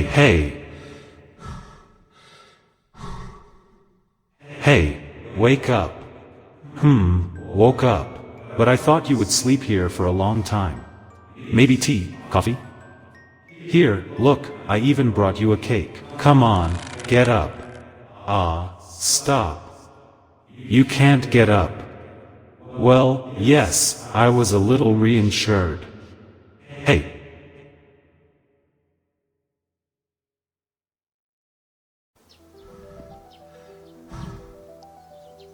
Hey, hey, wake up. Woke up. But I thought you would sleep here for a long time. Maybe tea, coffee? Here, look, I even brought you a cake. Come on, get up. Stop. You can't get up. Well, yes, I was a little reinsured. Hey.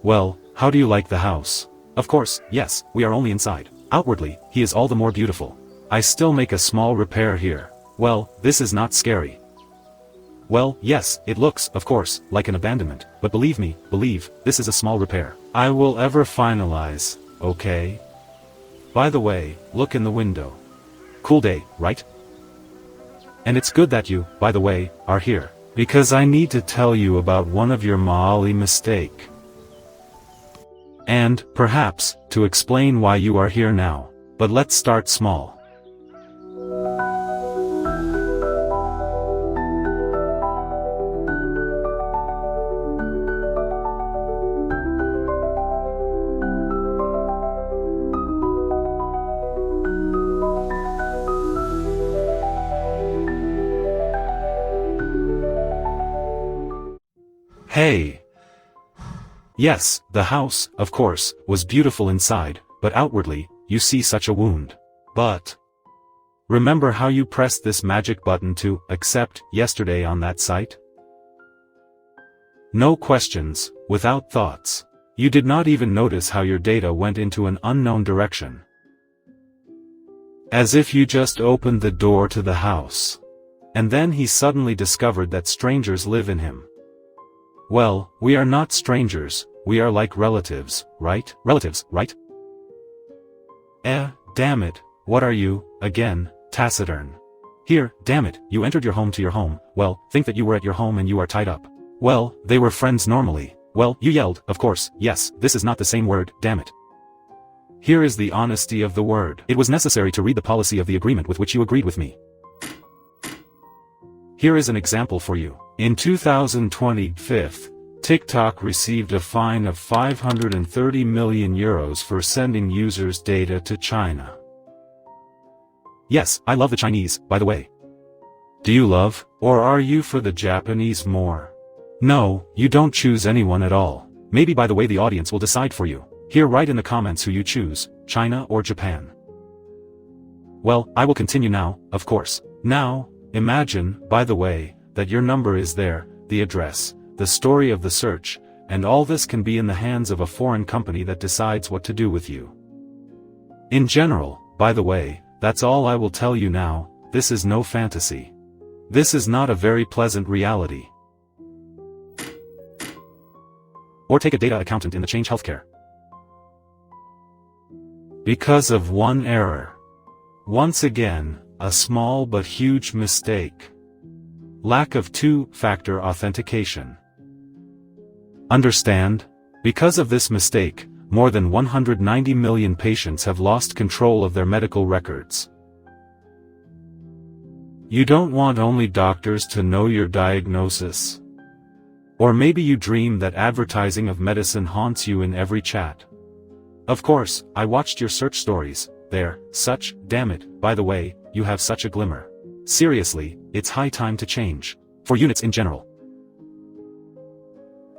Well, how do you like the house? Of course, yes, we are only inside. Outwardly, he is all the more beautiful. I still make a small repair here. Well, this is not scary. Well, yes, it looks, of course, like an abandonment, but believe me, this is a small repair. I will ever finalize, okay? By the way, look in the window. Cool day, right? And it's good that you, by the way, are here. Because I need to tell you about one of your Maali mistake. And, perhaps, to explain why you are here now. But let's start small. Hey! Yes, the house, of course, was beautiful inside, but outwardly, you see such a wound. But remember how you pressed this magic button to accept yesterday on that site? No questions, without thoughts. You did not even notice how your data went into an unknown direction. As if you just opened the door to the house. And then he suddenly discovered that strangers live in him. Well, we are not strangers, we are like relatives, right? Relatives, right? Damn it, what are you, again, taciturn? Here, damn it, you entered your home to your home, well, think that you were at your home and you are tied up. Well, they were friends normally. Well, you yelled, of course, yes, this is not the same word, damn it. Here is the honesty of the word. It was necessary to read the policy of the agreement with which you agreed with me. Here is an example for you. In 2025, TikTok received a fine of 530 million euros for sending users' data to China. Yes, I love the Chinese, by the way. Do you love, or are you for the Japanese more? No, you don't choose anyone at all. Maybe by the way the audience will decide for you. Here write in the comments who you choose, China or Japan. Well, I will continue now, of course. Now, imagine, by the way, that your number is there, the address, the story of the search, and all this can be in the hands of a foreign company that decides what to do with you. In general, by the way, that's all I will tell you now, this is no fantasy. This is not a very pleasant reality. Or take a data accountant in the Change Healthcare. Because of one error. Once again, a small but huge mistake. Lack of two-factor authentication. Understand? Because of this mistake, more than 190 million patients have lost control of their medical records. You don't want only doctors to know your diagnosis. Or maybe you dream that advertising of medicine haunts you in every chat. Of course, I watched your search stories, damn it, by the way, you have such a glimmer. Seriously, it's high time to change. For units in general.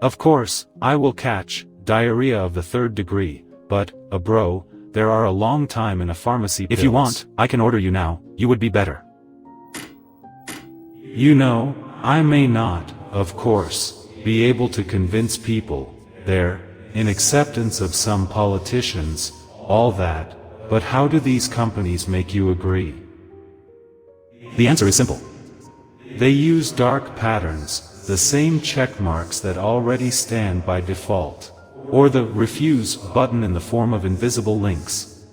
Of course, I will catch diarrhea of the 3rd degree, but, bro, there are a long time in a pharmacy pills. If you want, I can order you now, you would be better. You know, I may not, of course, be able to convince people, in acceptance of some politicians, all that, but how do these companies make you agree? The answer is simple. They use dark patterns, the same check marks that already stand by default, or the refuse button in the form of invisible links.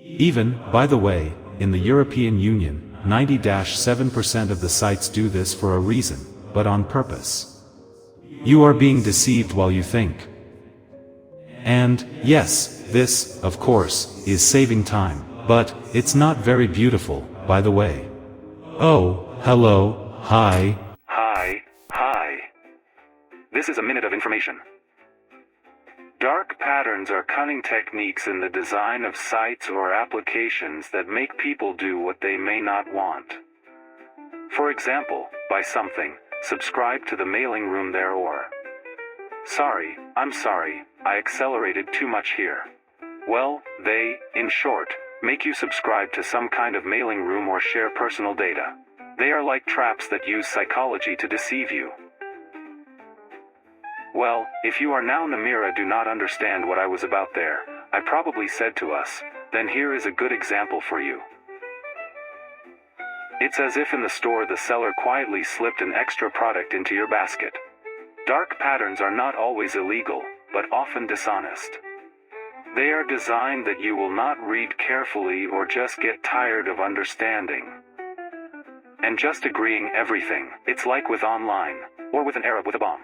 Even, by the way, in the European Union, 90-7% of the sites do this for a reason, but on purpose. You are being deceived while you think. And, yes, this, of course, is saving time, but it's not very beautiful, by the way. Oh, hello, hi. Hi. This is a minute of information. Dark patterns are cunning techniques in the design of sites or applications that make people do what they may not want. For example, buy something, subscribe to the mailing room there, or I'm sorry, I accelerated too much here. Well, they, in short, make you subscribe to some kind of mailing room or share personal data. They are like traps that use psychology to deceive you. Well, if you are now Namira do not understand what I was about there, I probably said to us, then here is a good example for you. It's as if in the store the seller quietly slipped an extra product into your basket. Dark patterns are not always illegal, but often dishonest. They are designed that you will not read carefully or just get tired of understanding and just agreeing everything. It's like with online, or with an Arab with a bomb.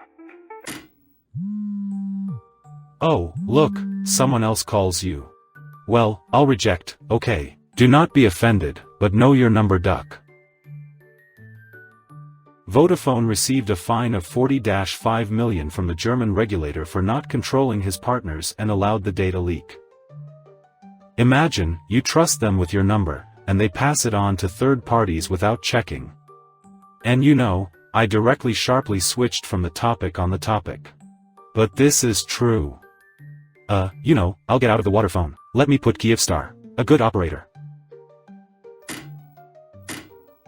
Oh, look, someone else calls you. Well, I'll reject, okay. Do not be offended, but know your number, duck. Vodafone received a fine of 40-5 million from the German regulator for not controlling his partners and allowed the data leak. Imagine, you trust them with your number, and they pass it on to third parties without checking. And you know, I directly sharply switched from the topic on the topic. But this is true. I'll get out of the water phone. Let me put Kyivstar, a good operator.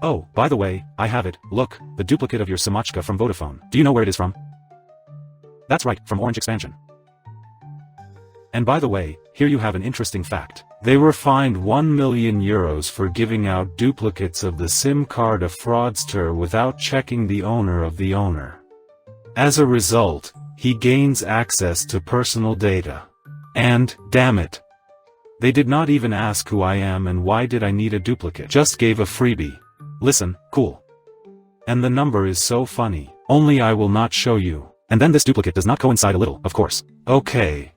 Oh, by the way, I have it, look, the duplicate of your Samachka from Vodafone. Do you know where it is from? That's right, from Orange Expansion. And by the way, here you have an interesting fact. They were fined 1 million euros for giving out duplicates of the SIM card of fraudster without checking the owner of the owner. As a result, he gains access to personal data. And, damn it, they did not even ask who I am and why did I need a duplicate. Just gave a freebie. Listen, cool. And the number is so funny. Only I will not show you. And then this duplicate does not coincide a little, of course. Okay.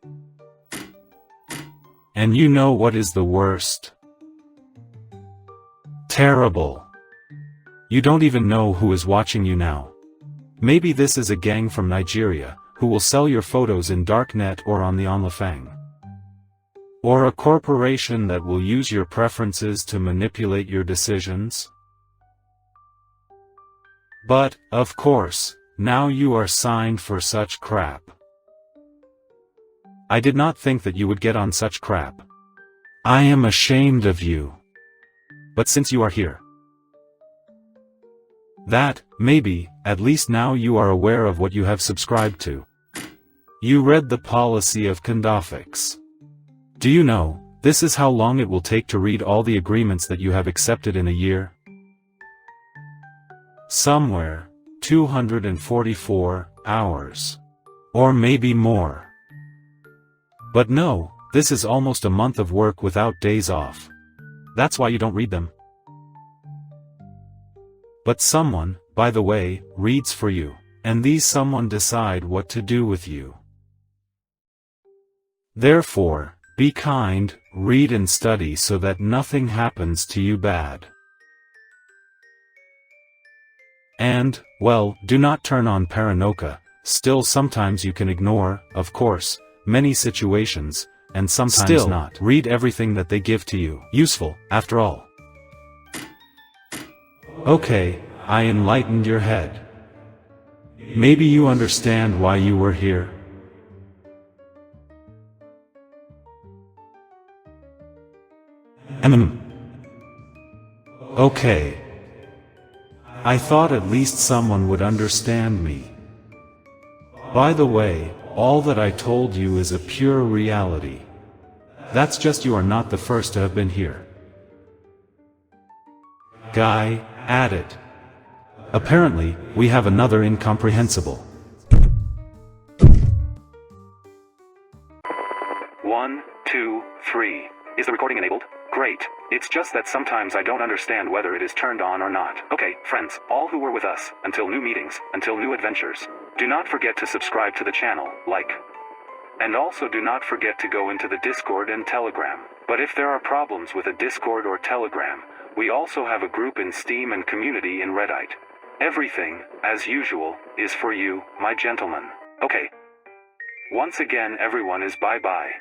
And you know what is the worst? Terrible. You don't even know who is watching you now. Maybe this is a gang from Nigeria, who will sell your photos in darknet or on the OnlyFans. Or a corporation that will use your preferences to manipulate your decisions. But, of course, now you are signed for such crap. I did not think that you would get on such crap. I am ashamed of you. But since you are here, that, maybe, at least now you are aware of what you have subscribed to. You read the policy of Kondofix. Do you know, this is how long it will take to read all the agreements that you have accepted in a year? Somewhere, 244 hours. Or maybe more. But no, this is almost a month of work without days off. That's why you don't read them. But someone, by the way, reads for you, and these someone decide what to do with you. Therefore, be kind, read and study so that nothing happens to you bad. And, well, do not turn on Paranoka, still sometimes you can ignore, of course, many situations, and sometimes still not. Read everything that they give to you. Useful, after all. Okay, I enlightened your head. Maybe you understand why you were here. Okay. I thought at least someone would understand me. By the way, all that I told you is a pure reality. That's just you are not the first to have been here. Guy, add it. Apparently, we have another incomprehensible. 1, 2, 3. Is the recording enabled? Great. It's just that sometimes I don't understand whether it is turned on or not. Okay, friends, all who were with us, until new meetings, until new adventures, do not forget to subscribe to the channel, like. And also do not forget to go into the Discord and Telegram. But if there are problems with a Discord or Telegram, We also have a group in Steam and community in Reddite. Everything, as usual, is for you, my gentlemen. Okay. Once again everyone is bye-bye.